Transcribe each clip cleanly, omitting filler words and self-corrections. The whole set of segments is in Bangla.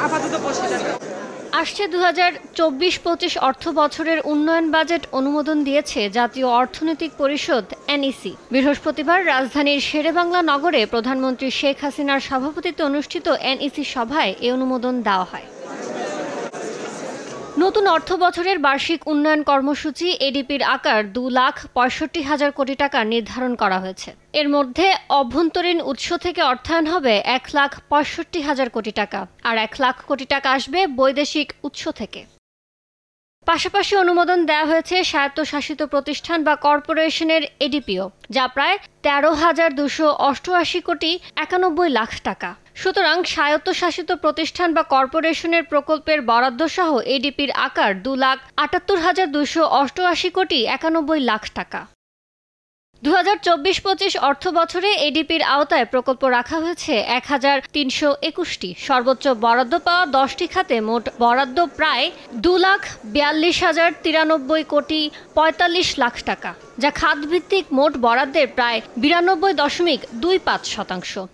আপাতত বসে যাবে। আসছে 2024-25 অর্থ বছরের উন্নয়ন বাজেট অনুমোদন দিয়েছে জাতীয় অর্থনৈতিক পরিষদ এনইসি। বৃহস্পতিবার রাজধানীর শেরেবাংলা নগরে প্রধানমন্ত্রী শেখ হাসিনার সভাপতিত্বে অনুষ্ঠিত এনইসি সভায় এ অনুমোদন দেওয়া হয়। নতুন অর্থ বছরের বার্ষিক উন্নয়ন কর্মসূচি এডিপির আকার 2,65,000 কোটি টাকা নির্ধারণ করা হয়েছে। এর মধ্যে অভ্যন্তরীণ উৎস থেকে অর্থায়ন হবে 1,65,000 কোটি টাকা, আর 1 লাখ কোটি টাকা আসবে বৈদেশিক উৎস থেকে। পাশাপাশি অনুমোদন দেওয়া হয়েছে স্বায়ত্তশাসিত প্রতিষ্ঠান বা কর্পোরেশনের এডিপিও, যা প্রায় 13,288 কোটি 91 লাখ টাকা। সুতরাং স্বায়ত্তশাসিত প্রতিষ্ঠান বা কর্পোরেশনের প্রকল্পের বরাদ্দ সহ এডিপির আকার 2,78,288 কোটি 91 লাখ টাকা। 2024-25 অর্থ বছরে এডিপির আওতায় প্রকল্প রাখা হয়েছে 1,321টি। সর্বোচ্চ বরাদ্দ পাওয়া 10টি খাতে মোট বরাদ্দ প্রায় 2,42,093 কোটি 45 লাখ টাকা, যা খাতভিত্তিক মোট বরাদ্দের প্রায় 92.25%।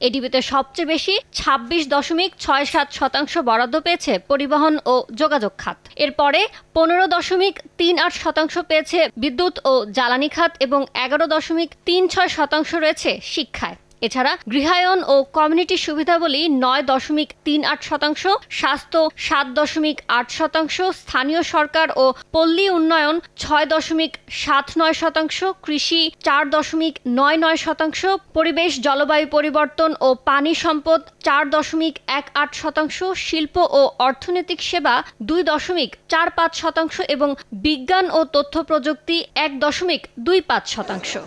এডিপিতে সবচেয়ে বেশি 26.67% বরাদ্দ পেয়েছে পরিবহন ও যোগাযোগ খাত। এরপরে 15.38% পেয়েছে বিদ্যুৎ ও জ্বালানি খাত এবং 11.36% রয়েছে শিক্ষায়। এছাড়া গৃহায়ন ও কমিউনিটি সুবিধাবলী 9.38%, স্বাস্থ্য 7.8%, স্থানীয় সরকার ও পল্লী উন্নয়ন 6.79%, কৃষি 4.99%, পরিবেশ জলবায়ু পরিবর্তন ও পানি সম্পদ 4.18%, শিল্প ও অর্থনৈতিক সেবা 2.45% এবং বিজ্ঞান ও তথ্য প্রযুক্তি 1.25%।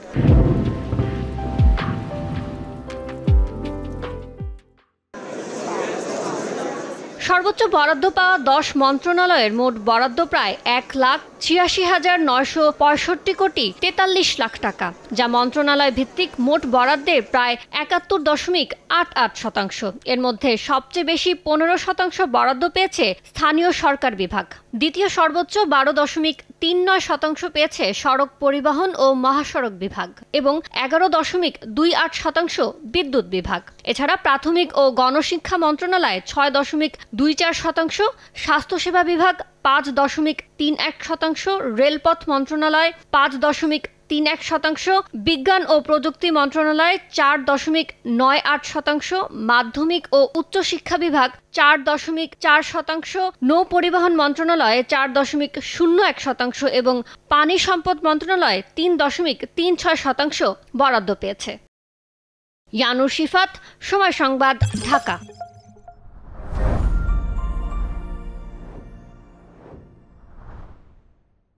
সর্বোচ্চ বরাদ্দ পাওয়া 10 মন্ত্রণালয়ের মোট বরাদ্দ প্রায় 1,86,965 কোটি 43 লাখ টাকা, যা মন্ত্রণালয় ভিত্তিক মোট বরাদ্দের প্রায় 71.88%। এর মধ্যে সবচেয়ে বেশি 15% বরাদ্দ পেয়েছে স্থানীয় সরকার বিভাগ। দ্বিতীয় সর্বোচ্চ 12.39% পেয়েছে সড়ক পরিবহন ও মহাসড়ক বিভাগ এবং 11.28% বিদ্যুৎ বিভাগ। এছাড়া প্রাথমিক ও গণশিক্ষা মন্ত্রণালয় 6.24%, স্বাস্থ্যসেবা বিভাগ 5.31%, রেলপথ মন্ত্রণালয় 5.31%, বিজ্ঞান ও প্রযুক্তি মন্ত্রণালয় 4.98%, মাধ্যমিক ও উচ্চশিক্ষা বিভাগ 4.4%, নৌ পরিবহন মন্ত্রণালয় 4.01% এবং পানি সম্পদ মন্ত্রণালয় 3.36% বরাদ্দ পেয়েছে। ইয়ানুর শিফাত, সময় সংবাদ, ঢাকা।